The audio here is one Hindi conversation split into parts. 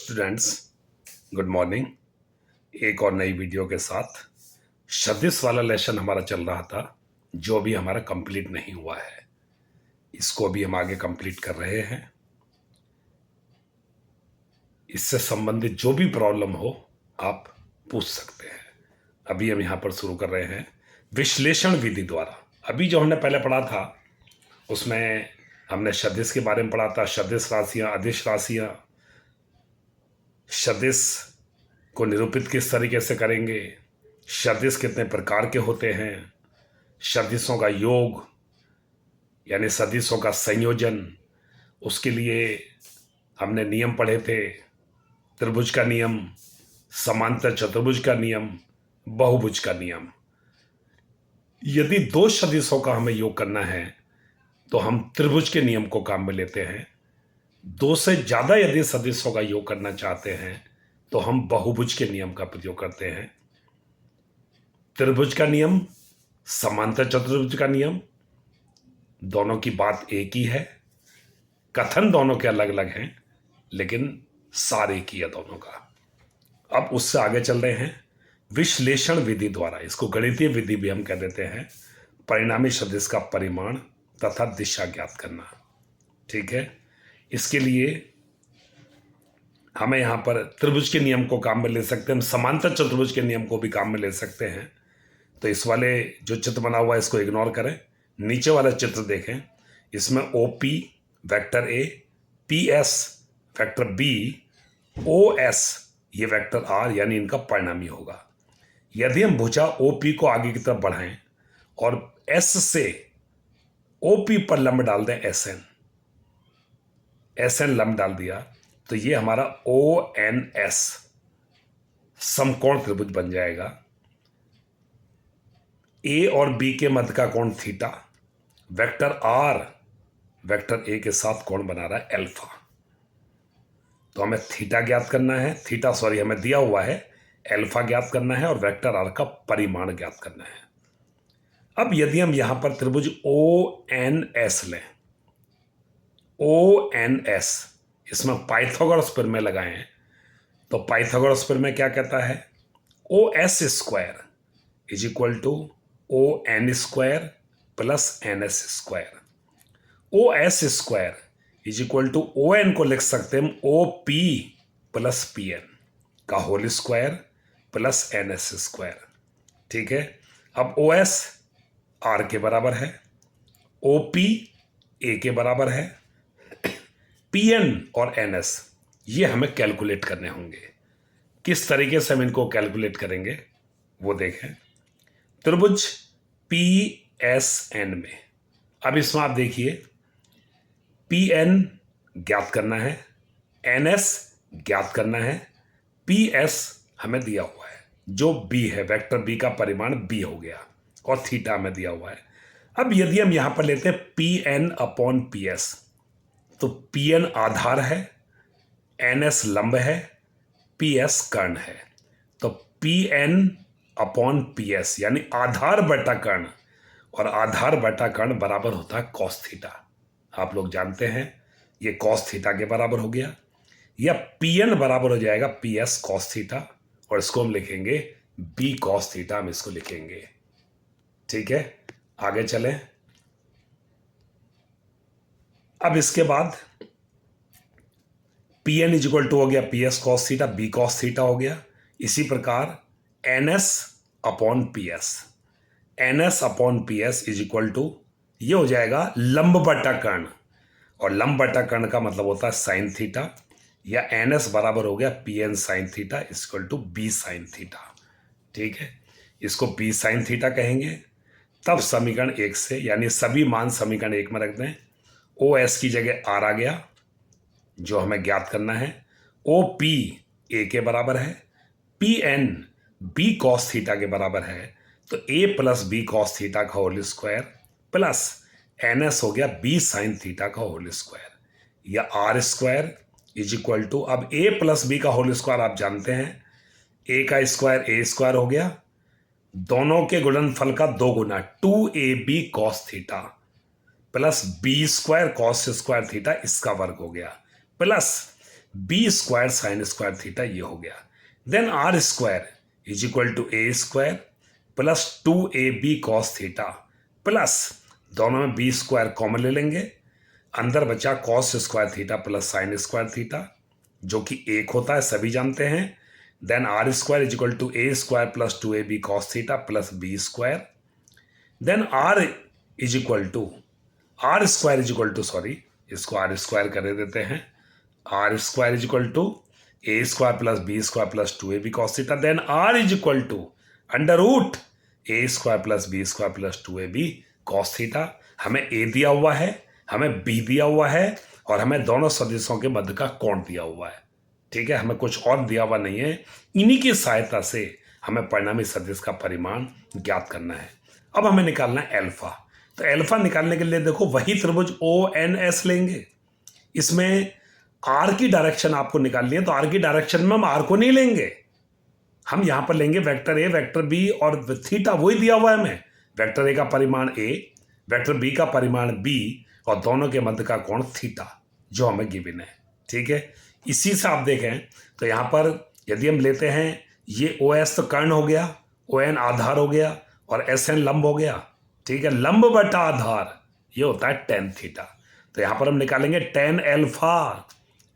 Students, good morning. एक और नई वीडियो के साथ सदिश वाला लेसन हमारा चल रहा था जो अभी हमारा कंप्लीट नहीं हुआ है। इसको अभी हम आगे कंप्लीट कर रहे हैं। इससे संबंधित जो भी प्रॉब्लम हो आप पूछ सकते हैं। अभी हम यहाँ पर शुरू कर रहे हैं विश्लेषण विधि द्वारा। अभी जो हमने पहले पढ़ा था उसमें हमने सदिश के बारे में पढ़ा था। सदिश राशियाँ, अदिश राशियाँ, सदिश को निरूपित किस तरीके से करेंगे, सदिश कितने प्रकार के होते हैं, सदिशों का योग यानी सदिशों का संयोजन, उसके लिए हमने नियम पढ़े थे। त्रिभुज का नियम, समांतर चतुर्भुज का नियम, बहुभुज का नियम। यदि दो सदिशों का हमें योग करना है तो हम त्रिभुज के नियम को काम में लेते हैं। दो से ज्यादा यदि सदिशों का योग करना चाहते हैं तो हम बहुभुज के नियम का प्रयोग करते हैं। त्रिभुज का नियम, समांतर चतुर्भुज का नियम, दोनों की बात एक ही है। कथन दोनों के अलग अलग हैं लेकिन सार एक ही है दोनों का। अब उससे आगे चल रहे हैं विश्लेषण विधि द्वारा। इसको गणितीय विधि भी हम कह देते हैं। परिणामी सदिश का परिमाण तथा दिशा ज्ञात करना। ठीक है, इसके लिए हमें यहाँ पर त्रिभुज के नियम को काम में ले सकते हैं, हम समांतर चतुर्भुज के नियम को भी काम में ले सकते हैं। तो इस वाले जो चित्र बना हुआ है इसको इग्नोर करें। नीचे वाला चित्र देखें, इसमें OP vector A, PS vector B, OS ये वेक्टर R यानी इनका परिणामी होगा। यदि हम भुजा OP को आगे की तरफ बढ़ाएं और S से OP पर लंब डाल दें, SN लंब डाल दिया तो ये हमारा ONS समकोण त्रिभुज बन जाएगा। A और B के मध्य का कोण theta, vector R vector A के साथ कोण बना रहा है अल्फा। तो हमें थीटा ज्ञात करना है, हमें दिया हुआ है अल्फा ज्ञात करना है और वेक्टर R का परिमाण ज्ञात करना है। अब यदि हम यहां पर त्रिभुज ONS लें, ONS इसमें पाइथागोरस प्रमेय लगाएं तो पाइथागोरस प्रमेय क्या कहता है, OS square is equal to ON square plus NS square. OS square is equal to ON को लिख सकते हैं OP प्लस PN का whole square plus NS square. ठीक है, अब OS R के बराबर है, OP A के बराबर है, PN और NS ये हमें कैलकुलेट करने होंगे। किस तरीके से हम इनको कैलकुलेट करेंगे वो देखें। त्रिभुज PSN में अब इसमें आप देखिए PN ज्ञात करना है, NS ज्ञात करना है, PS हमें दिया हुआ है जो B है, वेक्टर B का परिमाण B हो गया और थीटा हमें दिया हुआ है। अब यदि हम यहां पर लेते हैं PN अपॉन PS तो PN आधार है, NS लंब है, PS कर्ण है। तो PN अपॉन PS यानी आधार बटा कर्ण, और आधार बटा कर्ण बराबर होता है कॉस थीटा। आप लोग जानते हैं ये कॉस थीटा के बराबर हो गया, या PN बराबर हो जाएगा PS कॉस थीटा और इसको हम लिखेंगे B कॉस थीटा, हम इसको लिखेंगे। ठीक है, आगे चलें। अब इसके बाद PN इज इक्वल टू हो गया PS cos theta, B cos theta हो गया। इसी प्रकार NS upon PS, NS upon PS is equal to ये हो जाएगा लंब बटा कर्ण, और लंब बटा कर्ण का मतलब होता है साइन थीटा, या NS बराबर हो गया PN sine theta equal to B sine theta. ठीक है, इसको B साइन थीटा कहेंगे। तब समीकरण 1 से यानी सभी मान समीकरण 1 में रख दें। OS की जगह R आ गया जो हमें ज्ञात करना है, OP A के बराबर है, PN B कॉस थीटा के बराबर है, तो A plus B cos theta का होल स्क्वायर प्लस NS हो गया B साइन थीटा का होल स्क्वायर, या R square is equal to, अब A प्लस B का होल स्क्वायर आप जानते हैं, A का स्क्वायर A स्क्वायर हो गया, दोनों के गुणनफल का 2 गुना 2AB cos theta plus B square cos square theta इसका वर्ग हो गया, plus B square sine square theta, ये हो गया। Then R square is equal to A square plus 2ab cos theta plus दोनों में बी स्क्वायर कॉमन ले लेंगे, अंदर बचा cos square theta plus sine square theta जो कि 1 होता है, सभी जानते हैं। Then R square is equal to A square plus 2ab cos theta plus B square. Then R square is equal to sorry, इसको आर स्क्वायर कर देते हैं, R square is equal to A square plus B square plus 2ab cos theta. Then R is equal to under root A square plus B square plus 2ab cos theta. हमें ए दिया हुआ है, हमें बी दिया हुआ है और हमें दोनों सदिशों के मध्य का कोण दिया हुआ है, ठीक है। हमें कुछ और दिया हुआ नहीं है। इन्हीं की सहायता से हमें परिणामी सदिश का परिमाण ज्ञात करना है। अब हमें निकालना है एल्फा। तो एल्फा निकालने के लिए देखो वही त्रिभुज ONS लेंगे, इसमें आर की डायरेक्शन आपको निकालनी है, तो आर की डायरेक्शन में हम आर को नहीं लेंगे, हम यहां पर लेंगे वेक्टर ए वेक्टर बी और थीटा वही दिया हुआ है हमें, वेक्टर ए का परिमाण ए, वेक्टर बी का परिमाण बी और दोनों के मध्य का कोण थीटा जो हमें गिवन है, ठीक है। इसी से आप देखें तो यहां पर यदि हम लेते हैं ये OS तो कर्ण हो गया, ON आधार हो गया और SN लंब हो गया, ठीक है। लंब बटा आधार ये होता है tan थीटा। तो यहां पर हम निकालेंगे tan alpha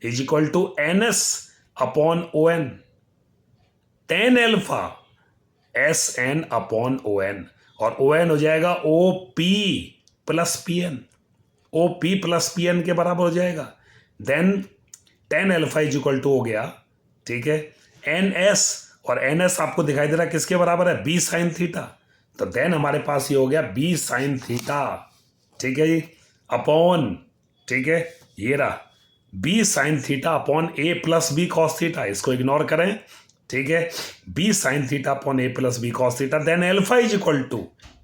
is equal to NS upon ON, tan alpha SN upon ON और ON हो जाएगा OP plus PN, OP plus PN के बराबर हो जाएगा। Then tan alpha is equal to हो गया, ठीक है, NS और NS आपको दिखाई दे रहा है किसके बराबर है, B साइन थीटा। तो देन हमारे पास ये हो गया B साइन थीटा, ठीक है जी, अपॉन, ठीक है, ये रहा B sine theta upon A plus B cos theta, इसको इग्नोर करें, ठीक है, B sine theta upon A plus B cos theta. Then alpha is equal to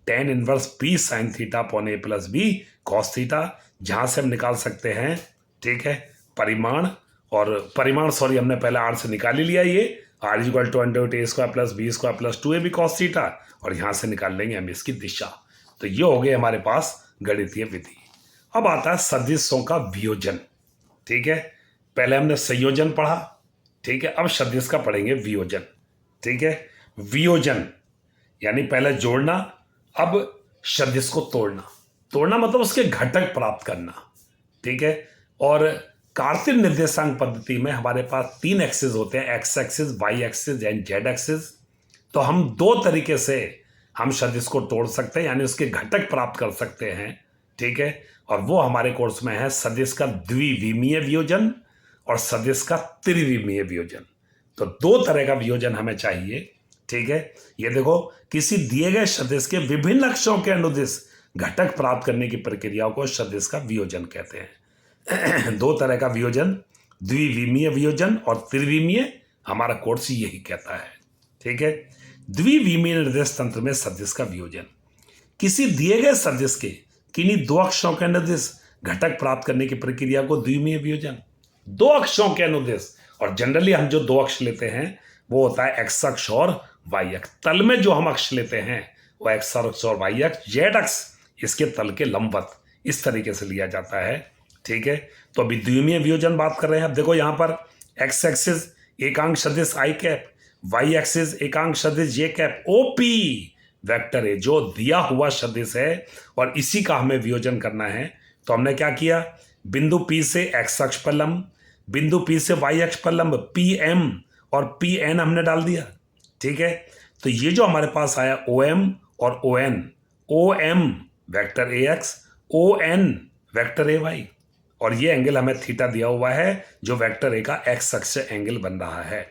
tan inverse B sine theta upon A plus B cos theta, जहां से हम निकाल सकते हैं, ठीक है, परिमाण और परिमाण सॉरी हमने पहले आर से निकाल ही लिया, ये R is equal to under root A square plus B square plus 2ab cos theta और यहां से निकाल लेंगे हम इसकी दिशा। तो ये हो गए हमारे पास गणितीय विधि। अब आता है सदिशों का वियोजन, ठीक है। पहले हमने संयोजन पढ़ा, ठीक है, अब सदिश का पढ़ेंगे वियोजन, ठीक है। वियोजन यानी पहले जोड़ना, अब सदिश को तोड़ना, तोड़ना मतलब उसके घटक प्राप्त करना, ठीक है। और कार्तीय निर्देशांक पद्धति में हमारे पास 3 एक्सिस होते हैं, x axis, y axis and z axis. तो हम 2 तरीके से हम सदिश को तोड़ सकते हैं यानी उसके घटक प्राप्त कर सकते हैं, ठीक है। और वो हमारे कोर्स में है सदिश का द्विविमीय वियोजन और सदिश का त्रिविमीय वियोजन। तो 2 तरह का वियोजन हमें चाहिए, ठीक है। ये देखो किसी दिए गए सदिश के विभिन्न अक्षों के अनुदिश घटक प्राप्त करने की प्रक्रिया को सदिश का वियोजन कहते हैं। 2 तरह का वियोजन, द्विविमीय वियोजन और त्रिविमीय, हमारा कोर्स यही कहता है, ठीक है। द्विविमीय निर्देश तंत्र में सदिश का वियोजन, किसी दिए गए सदिश के किन्हीं 2 अक्षों के अनुदिश घटक प्राप्त करने की प्रक्रिया को द्विविमीय वियोजन। 2 अक्षों के अनुदिश, और जनरली हम जो 2 अक्ष लेते हैं वो होता है एक्स अक्ष और वाई अक्ष। तल में जो हम अक्ष लेते हैं वो एक्स अक्ष और वाई अक्ष, जेड अक्ष इसके तल के लंबवत इस तरीके से लिया जाता है, ठीक है। तो अभी द्विमीय वियोजन बात कर रहे हैं। अब देखो यहां पर एक्स एक्सिस एकांक सदिश आई कैप, वाई एक्सिस एकांक सदिश जे कैप, ओपी वेक्टर है जो दिया हुआ सदिश है और इसी का हमें वियोजन करना है। तो हमने क्या किया, बिंदु P से एक्स अक्ष पर लंब, बिंदु P से वाई अक्ष पर लंब PM और PN हमने डाल दिया, ठीक है। तो ये जो हमारे पास आया OM और ON, OM vector AX, ON vector AY और ये एंगल हमें थीटा दिया हुआ है जो वेक्टर ए का एक्स अक्ष से एंगल बन रहा है।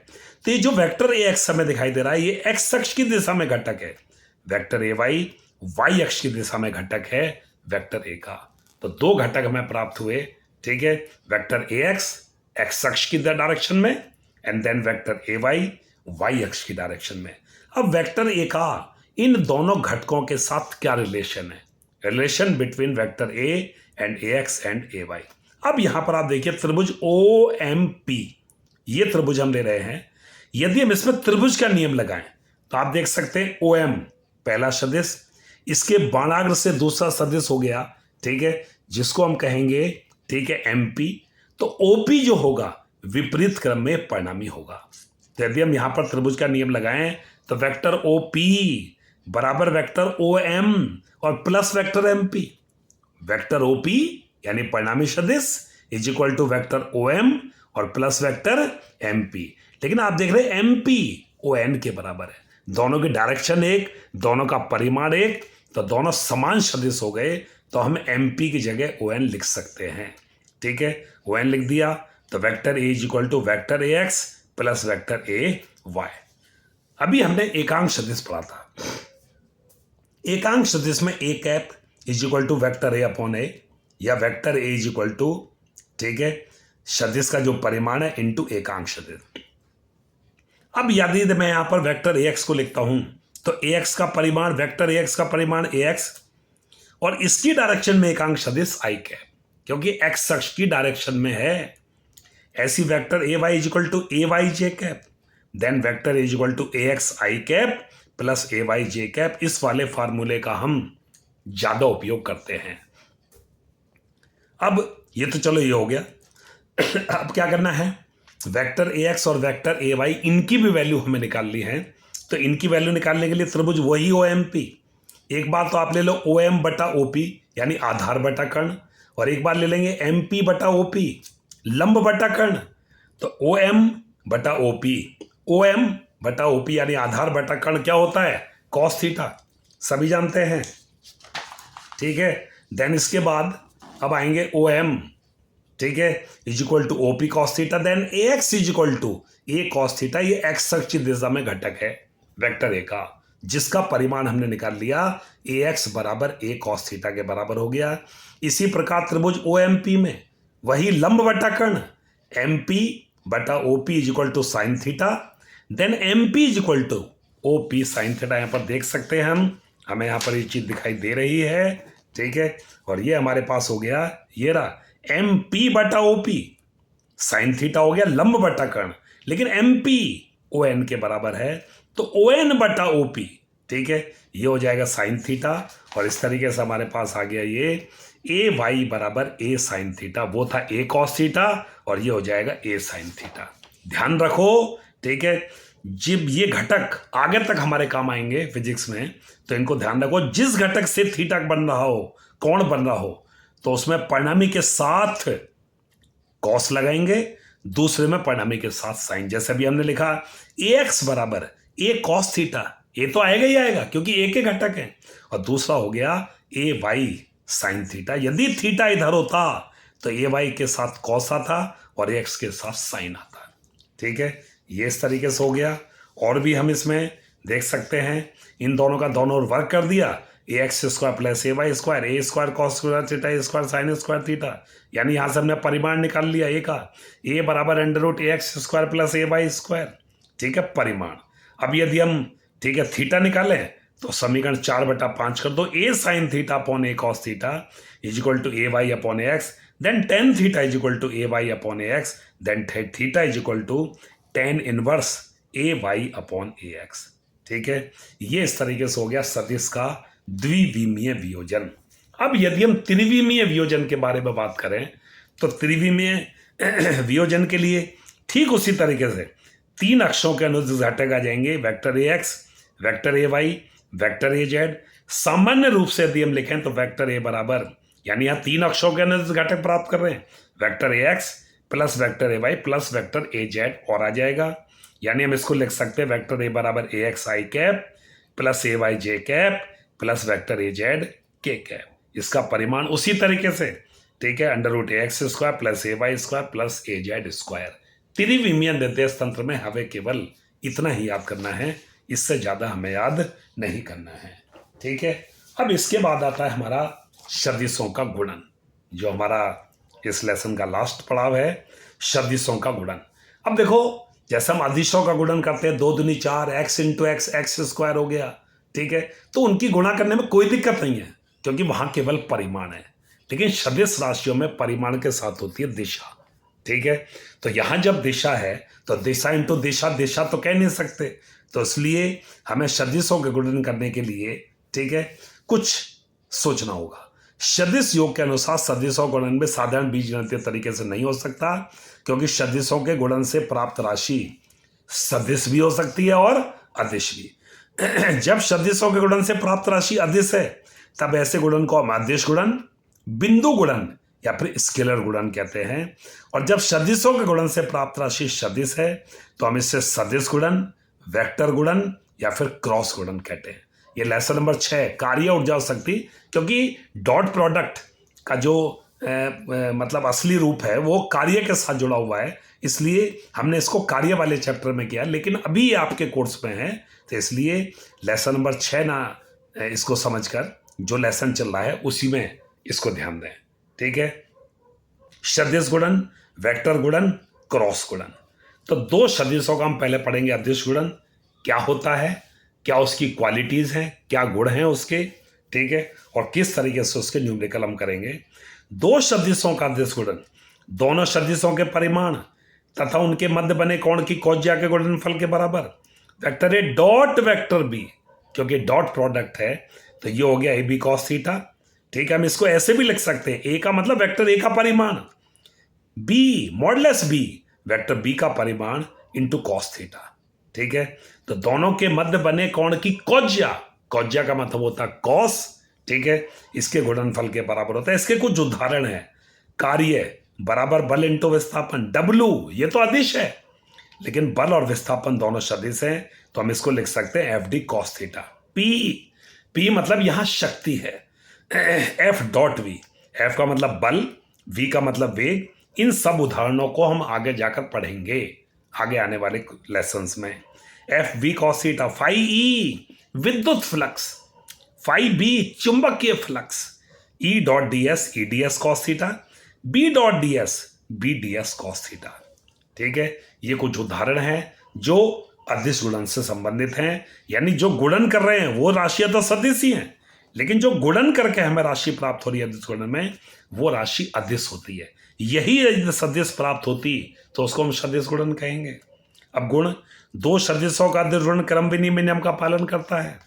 तो ये जो वेक्टर ए एक्स हमें दिखाई दे रहा है ये एक्स अक्ष की दिशा में घटक है, वेक्टर ए वाई अक्ष की दिशा में घटक है वेक्टर ए का। तो 2 घटक हमें प्राप्त हुए, ठीक है, वेक्टर ए एक्स अक्ष की डायरेक्शन में and then vector A y अक्ष की डायरेक्शन में। अब वेक्टर ए का इन दोनों घटकों के साथ क्या रिलेशन है, relation between vector A and A x and A y. अब यहां पर आप देखिए त्रिभुज OMP, ये त्रिभुज हम ले रहे हैं। यदि हम इसमें त्रिभुज का नियम लगाएं तो आप देख सकते हैं OM पहला सदिश, इसके बाणाग्र से दूसरा सदिश हो गया, ठीक है, जिसको हम कहेंगे, ठीक है, MP। तो OP जो होगा विपरीत क्रम में परिणामी होगा। तो यदि हम यहां पर त्रिभुज का नियम लगाएं तो वेक्टर ओ पी बराबर वेक्टर ओ एम और plus vector M P. Vector O P यानी परिणामी सदिश is equal to vector O M और प्लस वेक्टर एम पी। लेकिन आप देख रहे हैं एम पी ओ एन के बराबर है, दोनों की डायरेक्शन एक, दोनों का परिमाण एक, तो दोनों समान सदिश हो गए, तो हम एम पी की जगह ओ एन लिख सकते हैं। ठीक है, ओ एन लिख दिया तो vector A is equal to vector A X plus vector A Y. अभी हमने एकांक सदिश पढ़ा था। एकांक सदिश में A cap is equal to vector A upon A या vector A is equal to, ठीक है, सदिश का जो परिमाण है इंटू एकांक सदिश। अब यदि मैं यहां पर वेक्टर ए एक्स को लिखता हूं तो ए एक्स का परिमाण, वेक्टर ए एक्स का परिमाण ए एक्स और इसकी डायरेक्शन में एकांक सदिश आई कैप, क्योंकि एक्स अक्ष की डायरेक्शन में है। ऐसी vector A Y is equal to A Y J cap, then vector is equal to A X I cap plus A Y J cap. इस वाले फार्मूले का हम ज्यादा उपयोग करते हैं। अब ये तो चलो ये हो गया। अब क्या करना है, वेक्टर ए एक्स और वेक्टर ए वाई इनकी भी वैल्यू हमें निकाल ली है। तो इनकी वैल्यू निकालने के लिए त्रिभुज वही ओ एम पी, एक बार तो आप ले लो ओ एम बटा ओ पी यानी आधार बटा कर्ण, और एक बार ले लेंगे एम पी बटा ओ पी लंब बटा कर्ण। तो ओ एम बटा ओ पी, ओ एम बटा ओ पी यानी आधार बटा कर्ण क्या होता है, कॉस थीटा, सभी जानते हैं। ठीक है, देन इसके बाद अब आएंगे ओ एम, ठीक है, is equal to O P cos theta, then A X is equal to A cos theta. ये एक्स अक्ष की दिशा में घटक है वेक्टर ए का, जिसका परिमाण हमने निकाल लिया ए एक्स बराबर ए कॉस थीटा के बराबर हो गया। इसी प्रकार त्रिभुज ओ एम पी में वही लंब बटा कर्ण एम पी बटा O P is equal to sine theta, then M P is equal to O P sine theta. यहाँ पर देख सकते हैं हमें यहाँ पर ये चीज दिखाई दे रही है। ठीक है, और ये हमारे पास हो गया, ये रहा एम पी बटा ओ पी साइन थीटा हो गया लंब बटा कर्ण, लेकिन एम पी ओ एन के बराबर है तो ओ एन बटा ओ पी, ठीक है, ये हो जाएगा साइन थीटा। और इस तरीके से हमारे पास आ गया ये ए वाई बराबर ए साइन थीटा, वो था ए कॉस थीटा और ये हो जाएगा ए साइन थीटा। ध्यान रखो, ठीक है, जब ये घटक आगे तक हमारे काम आएंगे फिजिक्स में, तो इनको ध्यान रखो। जिस घटक से थीटा बन रहा हो, कोण बन रहा हो, तो उसमें परिणामी के साथ कॉस लगाएंगे, दूसरे में परिणामी के साथ साइन। जैसे अभी हमने लिखा ए एक्स बराबर ए कॉस थीटा, ये तो आएगा ही आएगा क्योंकि ए के घटक है, और दूसरा हो गया ए वाई साइन थीटा। यदि थीटा इधर होता तो ए वाई के साथ कॉस आता और ए एक्स के साथ साइन आता। ठीक है, ये इस तरीके से हो गया। और भी हम इसमें देख सकते हैं, इन दोनों का दोनों ओर वर्क कर दिया, ए X square plus A Y square, A square cos square theta A square sine square theta, यानी यहाँ से हमने परिमाण निकाल लिया ए का, ए बराबर under root A X square plus A Y square. ठीक है, परिमाण। अब यदि हम, ठीक है, थीटा निकालें तो समीकरण 4/5 कर दो, A sine theta upon A cos theta is equal to A Y upon A X, then tan theta is equal to A Y upon A X, then theta is equal to tan inverse A Y upon A X. ठीक है, ये इस तरीके से हो गया सदिश का द्विविमीय वियोजन। अब यदि हम त्रिविमीय वियोजन के बारे में बात करें तो त्रिविमीय वियोजन के लिए ठीक उसी तरीके से तीन अक्षों के अनुदिश घटक आ जाएंगे, vector A X, vector A Y, vector A Z. सामान्य रूप से यदि हम लिखें तो वेक्टर ए बराबर, यानी यहाँ तीन अक्षों के अनुदिश घटक प्राप्त कर रहे हैं, vector A X plus vector A Y plus vector A Z और आ जाएगा। यानी हम इसको लिख सकते हैं वेक्टर ए बराबर A X I cap plus A Y J cap plus vector A Z K cap. इसका परिमाण उसी तरीके से, ठीक है, under root A X square plus A Y square plus A Z square. त्रिविमीय निर्देश तंत्र में हमें केवल इतना ही याद करना है, इससे ज़्यादा हमें याद नहीं करना है। ठीक है, अब इसके बाद आता है हमारा सदिशों का गुणन, जो हमारा इस लेसन का लास्ट पड़ाव है, सदिशों का गुणन। अब देखो, जैसे हम अदिशों का गुणन करते हैं, 2 दूनी 4, x into x, x square हो गया। ठीक है, तो उनकी गुणा करने में कोई दिक्कत नहीं है क्योंकि वहां केवल परिमाण है, लेकिन सदिश राशियों में परिमाण के साथ होती है दिशा। ठीक है, तो यहां जब दिशा है तो दिशा इंटू दिशा, दिशा तो कह नहीं सकते, तो इसलिए हमें सदिशों के गुणन करने के लिए, ठीक है, कुछ सोचना होगा। सदिश योग के अनुसार सदिशों गुणन में साधारण बीजगणितीय तरीके से नहीं हो सकता, क्योंकि सदिशों के गुणन से प्राप्त राशि सदिश भी हो सकती है और अदिश भी। जब सदिशों के गुणन से प्राप्त राशि अदिश है तब ऐसे गुणन को हम अदिश गुणन, बिंदु गुणन या फिर स्केलर गुणन कहते हैं। और जब सदिशों के गुणन से प्राप्त राशि सदिश है तो हम इससे सदिश गुणन, वेक्टर गुणन या फिर क्रॉस गुणन कहते हैं। ये लेसन नंबर 6 कार्य ऊर्जा शक्ति, क्योंकि डॉट प्रोडक्ट का जो मतलब असली रूप है वो कार्य के साथ जुड़ा हुआ है, इसलिए हमने इसको कार्य वाले चैप्टर में किया, लेकिन अभी आपके कोर्स में है तो इसलिए लेसन नंबर 6 ना इसको समझकर जो लेसन चल रहा है उसी में इसको ध्यान दें। ठीक है, सदिश गुणन, वेक्टर गुणन, क्रॉस गुणन। तो दो सदिशों का हम पहले पढ़ेंगे। अदिश गुणन क्या होता है, क्या उसकी क्वालिटीज हैं, क्या गुण हैं उसके, ठीक है, और किस तरीके से उसके न्यूमेरिकल हम करेंगे। दो सदिशों का अदिश गुणन, दोनों सदिशों के परिमाण तथा उनके मध्य बने कोण की कोज्या के गुणनफल के बराबर। Vector A dot vector B, क्योंकि डॉट प्रोडक्ट है तो ये हो गया ए बी कॉस थीटा। ठीक है, हम इसको ऐसे भी लिख सकते हैं, ए का मतलब वेक्टर ए का परिमाण, B modulus B vector B का परिमाण इंटू कॉस थीटा। ठीक है, तो दोनों के मध्य बने कोण की कोज्या, कोज्या का मतलब होता है कॉस, ठीक है, इसके गुणनफल के बराबर होता है। इसके कुछ उदाहरण है। कार्य बराबर बल इंटू विस्थापन, डब्लू ये तो अदिश है लेकिन बल और विस्थापन दोनों सदिश हैं, तो हम इसको लिख सकते हैं F D cos theta. P मतलब यहां शक्ति है, एफ डॉट वी, एफ का मतलब बल, वी का मतलब वेग। इन सब उदाहरणों को हम आगे जाकर पढ़ेंगे आगे आने वाले लेसन्स में। F V cos theta, phi E विद्युत फ्लक्स, फाई बी चुंबकीय flux, E dot D S E D S cos theta, B dot D S B D S cos theta. ठीक है, ये कुछ उदाहरण हैं जो अदिश गुणन से संबंधित हैं, यानी जो गुणन कर रहे हैं वो राशियां तो सदिश ही हैं, लेकिन जो गुणन करके हमें राशि प्राप्त हो रही है अदिश गुणन में वो राशि अदिश होती है। यही यदि सदिश प्राप्त होती तो उसको हम सदिश गुणन कहेंगे। अब गुण, दो सदिशों का अदिश गुणन क्रम विनिमय नियम का पालन करता है।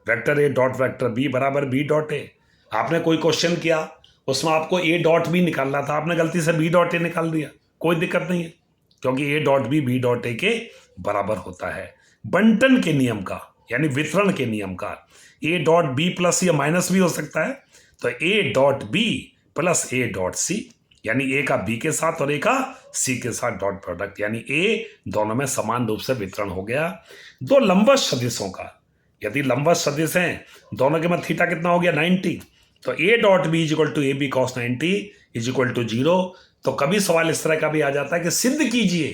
Vector A dot vector B बराबर बी डॉट ए। आपने कोई क्वेश्चन किया उसमें आपको ए डॉट बी निकालना था, आपने गलती से बी डॉट ए निकाल दिया, कोई दिक्कत नहीं है, क्योंकि A dot B B dot A के बराबर होता है। बंटन के नियम का यानी वितरण के नियम का, ए डॉट बी प्लस या माइनस भी हो सकता है, तो A dot B plus A dot C, यानी ए का बी के साथ और ए का सी के साथ डॉट प्रोडक्ट, यानी ए दोनों में समान रूप से वितरण हो गया। दो लंबवत सदिशों का, यदि लंबवत सदिश हैं दोनों के मध्य थीटा कितना हो गया 90, तो A dot B is equal to A B cos 90 is equal to 0। तो कभी सवाल इस तरह का भी आ जाता है कि सिद्ध कीजिए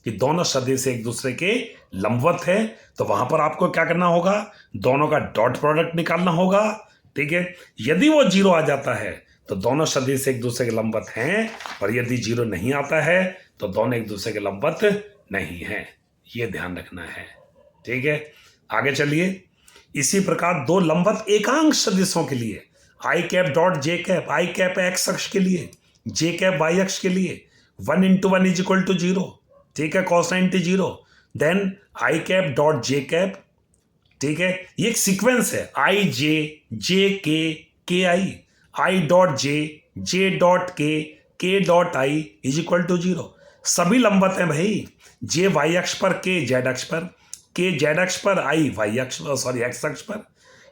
कि दोनों सदिश एक दूसरे के लंबवत है, तो वहां पर आपको क्या करना होगा, दोनों का डॉट प्रोडक्ट निकालना होगा। ठीक है, यदि वो 0 आ जाता है तो दोनों सदिश एक दूसरे के लंबवत हैं, और यदि 0 नहीं आता है तो दोनों एक दूसरे के लंबवत नहीं हैं, ये ध्यान रखना है। ठीक है, आगे चलिए। इसी प्रकार दो लंबवत एकांक सदिशों के लिए आई कैप डॉट जे कैप, आई कैप एक्स अक्ष के लिए, जे कैप वाई अक्ष के लिए 1 इंटू 1 इज इक्वल टू 0। ठीक है, cos 90 0, then I cap dot J cap. ठीक है, ये एक सीक्वेंस है, I J K I, I dot J dot K dot I is equal to 0। सभी लंबवत हैं भाई, जे वाई अक्ष पर, के जेड अक्ष पर, के जेड अक्ष पर, आई वाई अक्ष सॉरी एक्स अक्ष पर।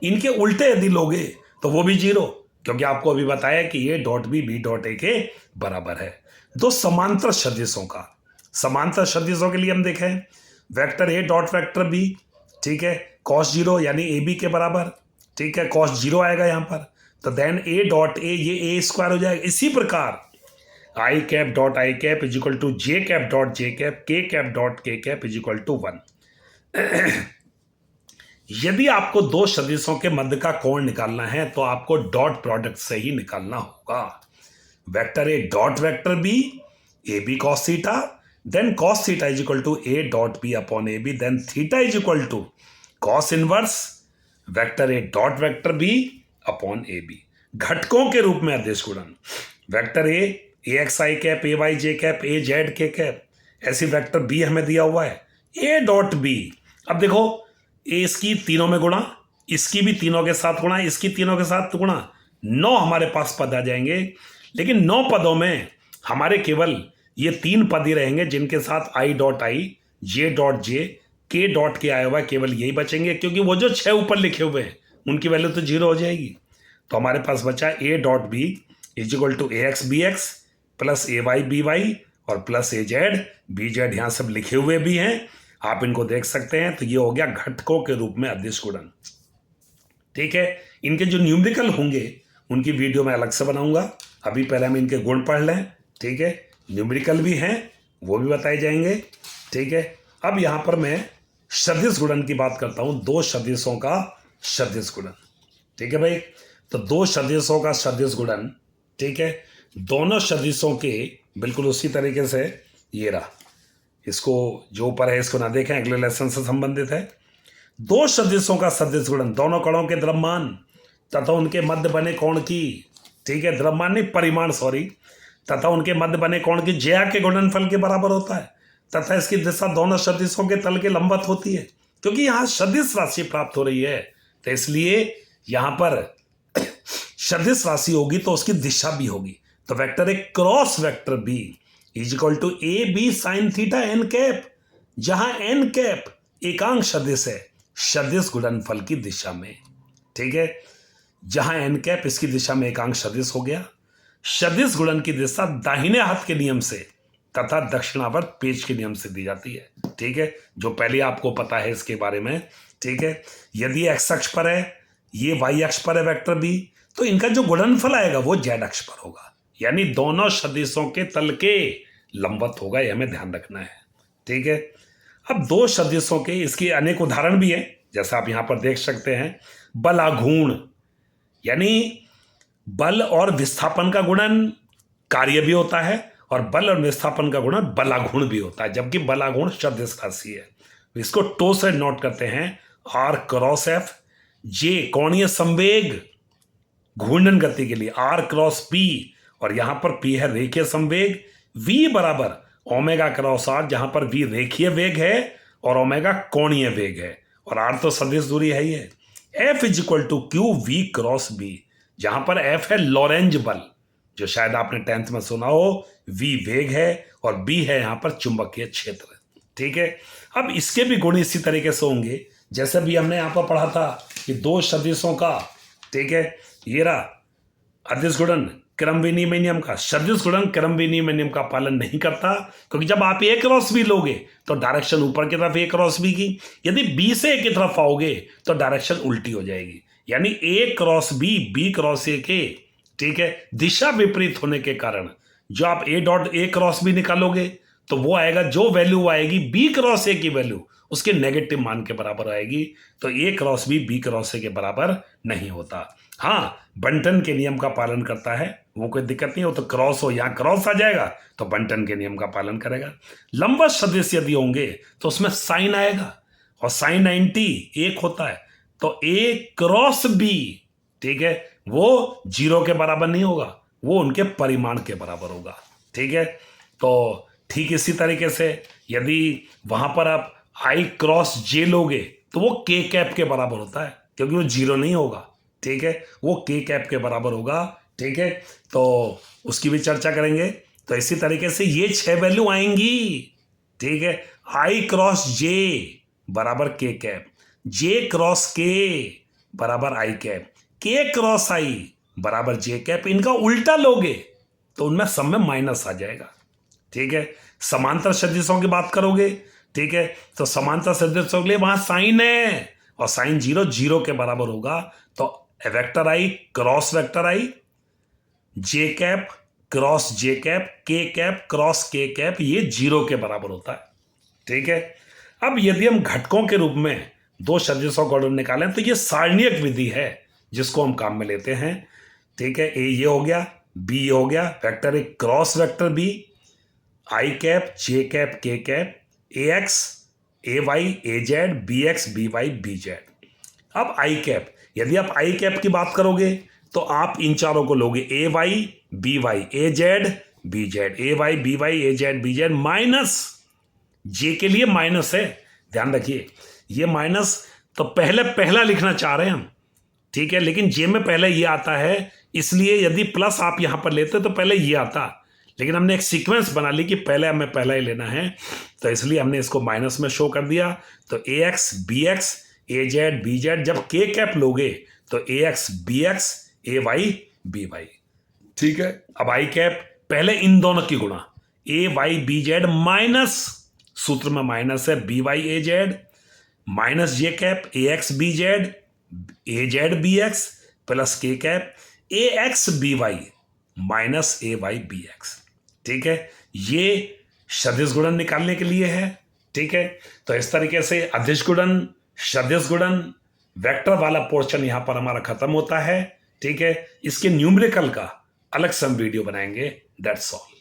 इनके उल्टे यदि लोगे तो वो भी 0, क्योंकि आपको अभी बताया कि ये डॉट बी डॉट ए के बराबर है। दो समांतर सदिशों का, समांतर सदिशों के लिए हम देखें vector A dot vector B, ठीक है, कॉस 0 यानी ए बी के बराबर, ठीक है, कॉस 0 आएगा यहाँ पर, तो देन ए डॉट ए ये ए स्क्वायर हो जाएगा। इसी प्रकार I cap dot I cap is equal to J cap dot J cap, K cap dot K cap is equal to 1। यदि आपको दो सदिशों के मध्य का कोण निकालना है तो आपको डॉट प्रोडक्ट से ही निकालना होगा। Vector A dot vector B, A B cos theta, then cos theta is equal to A dot B upon A B, then theta is equal to cos inverse vector A dot vector B upon A B. घटकों के रूप में अदिश गुणन, vector A X I cap, A Y J cap, A Z K cap, ऐसी वेक्टर बी हमें दिया हुआ है, ए डॉट बी। अब देखो, ए इसकी तीनों में गुणा, इसकी भी तीनों के साथ गुणा, इसकी तीनों के साथ गुणा, 9 हमारे पास पद आ जाएंगे। लेकिन 9 पदों में हमारे केवल ये 3 पद ही रहेंगे जिनके साथ I dot I, J dot J, के डॉट के आया हुआ, केवल यही बचेंगे, क्योंकि वो जो 6 ऊपर लिखे हुए हैं उनकी वैल्यू तो 0 हो जाएगी। तो हमारे पास बचा A dot B is equal to A X B X plus A Y B Y और plus A Z B Z. यहाँ सब लिखे हुए भी हैं, आप इनको देख सकते हैं। तो ये हो गया घटकों के रूप में अदिश गुणन। ठीक है, इनके जो न्यूमेरिकल होंगे उनकी वीडियो मैं अलग से बनाऊंगा। अभी पहले हम इनके गुण पढ़ लें। ठीक है, न्यूमेरिकल भी हैं, वो भी बताए जाएंगे। ठीक है, अब यहाँ पर मैं सदिश गुणन की बात करता हूँ, 2 सदिशों का सदिश गुणन। ठीक है भाई, तो 2 सदिशों का सदिश गुणन। ठीक है, दोनों सदिशों के बिल्कुल उसी तरीके से ये रहा, इसको जो ऊपर है इसको ना देखें, अगले लेसन से संबंधित है। 2 सदिशों का सदिश गुणन, दोनों कणों के द्रव्यमान तथा उनके मध्य बने कोण की, ठीक है, द्रव्यमान नहीं परिमाण, सॉरी, तथा उनके मध्य बने कोण की ज्या के गुणनफल के बराबर होता है तथा इसकी दिशा दोनों सदिशों के तल के लंबवत होती है। क्योंकि यहाँ सदिश राशि प्राप्त हो रही है, तो इसलिए यहाँ पर सदिश राशि होगी तो उसकी दिशा भी होगी। तो vector A cross vector B is equal to A B sine theta N cap, जहां एन कैप एकांक सदिश है सदिश गुणनफल की दिशा में। ठीक है, जहां एन कैप इसकी दिशा में एकांक सदिश हो गया। सदिश गुणन की दिशा दाहिने हाथ के नियम से तथा दक्षिणावर्त पेज के नियम से दी जाती है। ठीक है, जो पहले आपको पता है इसके बारे में। ठीक है, यदि एक्स अक्ष पर है, ये वाई अक्ष पर है वेक्टर बी, तो इनका जो गुणनफल आएगा वो जेड अक्ष पर होगा, यानी दोनों सदिशों के तल के लंबवत होगा, यह हमें ध्यान रखना है। ठीक है, अब 2 सदिशों के इसके अनेक उदाहरण भी हैं, जैसा आप यहां पर देख सकते हैं। बलाघूर्ण, यानी बल और विस्थापन का गुणन कार्य भी होता है और बल और विस्थापन का गुणन बलाघूर्ण भी होता है, जबकि बलाघूर्ण सदिश राशि है। इसको टो से नोट करते हैं, आर क्रॉस एफ, जे कोणीय संवेग घूर्णन गति के लिए आर क्रॉस पी, और यहां पर पी है रेखीय संवेग, वी बराबर ओमेगा क्रॉस आर, जहां पर वी रेखीय वेग है और ओमेगा कोणीय वेग है, और आर तो सदिश दूरी है ही है। F is equal to Q V cross B, जहां पर एफ है लॉरेंज बल, जो शायद आपने 10th में सुना हो, वी वेग है और बी है यहां पर चुंबकीय क्षेत्र। ठीक है, अब इसके भी गुण इसी तरीके से होंगे जैसे भी हमने यहां पर पढ़ा था कि 2 सदिशों का, ठीक है, ये रहा अदिश गुणन क्रम विनिमय नियम का। सदिश गुणन क्रम विनिमय नियम का पालन नहीं करता, क्योंकि जब आप ए क्रॉस बी लोगे तो डायरेक्शन ऊपर की तरफ ए क्रॉस बी की, यदि बी से ए की तरफ आओगे तो डायरेक्शन उल्टी हो जाएगी, यानी A cross B, B cross A के, ठीक है, दिशा विपरीत होने के कारण जो आप A dot A cross B निकालोगे तो वो आएगा, जो वैल्यू आएगी बी क्रॉस ए की वैल्यू उसके नेगेटिव मान के बराबर आएगी। तो ए क्रॉस बी क्रॉस ए के बराबर नहीं होता। हाँ, बंटन के नियम का पालन करता है, वो कोई दिक्कत नहीं हो, तो क्रॉस हो, यहाँ क्रॉस आ जाएगा तो बंटन के नियम का पालन करेगा। लंबवत सदिश यदि होंगे तो उसमें साइन आएगा, और साइन 90 1 होता है, तो ए क्रॉस बी, ठीक है, वो 0 के बराबर नहीं होगा, वो उनके परिमाण के बराबर होगा। ठीक है, तो ठीक इसी तरीके से यदि वहां पर आप आई क्रॉस जे लोगे तो वो के कैप के बराबर होता है, क्योंकि वो 0 नहीं होगा। ठीक है, वो के कैप के बराबर होगा। ठीक है, तो उसकी भी चर्चा करेंगे। तो इसी तरीके से ये 6 वैल्यू आएंगी। ठीक है, आई क्रॉस जे बराबर के कैप, जे क्रॉस के बराबर आई कैप, के क्रॉस आई बराबर जे कैप। इनका उल्टा लोगे तो उनमें सब में माइनस आ जाएगा। ठीक है, समांतर सदिशों की बात करोगे, ठीक है, तो समांतर सदिशों के लिए वहां साइन है और साइन 0 के बराबर होगा, तो वेक्टर आई क्रॉस वेक्टर आई, जे कैप क्रॉस जे कैप, के कैप क्रॉस के कैप, ये 0 के बराबर होता है। ठीक है, अब यदि हम घटकों के रूप में 2 सदिशों का निकालें तो ये सारणिक विधि है जिसको हम काम में लेते हैं। ठीक है, ए ये हो गया, बी हो गया, vector A cross vector B, I cap J cap K cap, A X A Y A Z, B X B Y B Z. अब आई कैप, यदि आप आई कैप की बात करोगे तो आप इन चारों को लोगे, ए Y B Y A Z B Z, A Y B Y A Z B Z, minus जे के लिए माइनस है, ध्यान रखिए ये माइनस, तो पहला लिखना चाह रहे हैं हम। ठीक है, लेकिन जे में पहले ये आता है, इसलिए यदि प्लस आप यहां पर लेते तो पहले ये आता, लेकिन हमने एक सीक्वेंस बना ली कि पहले हमें पहला ही लेना है, तो इसलिए हमने इसको माइनस में शो कर दिया। तो ए एक्स बी एक्स ए जेड बी जेड, जब के कैप लोगे तो ए X B x A Y B Y, ठीक है। अब आई कैप पहले इन दोनों की गुणा, A Y B Z minus, सूत्र में माइनस है, B Y A Z minus J cap A X B Z A Z B X plus K cap A X B Y minus A Y B X, ठीक है। ये सदिश गुणन निकालने के लिए है, ठीक है। तो इस तरीके से अदिश गुणन, सदिश गुणन, वेक्टर वाला पोर्शन यहां पर हमारा खत्म होता है, ठीक है। इसके न्यूमेरिकल का अलग से हम वीडियो बनाएंगे। That's all.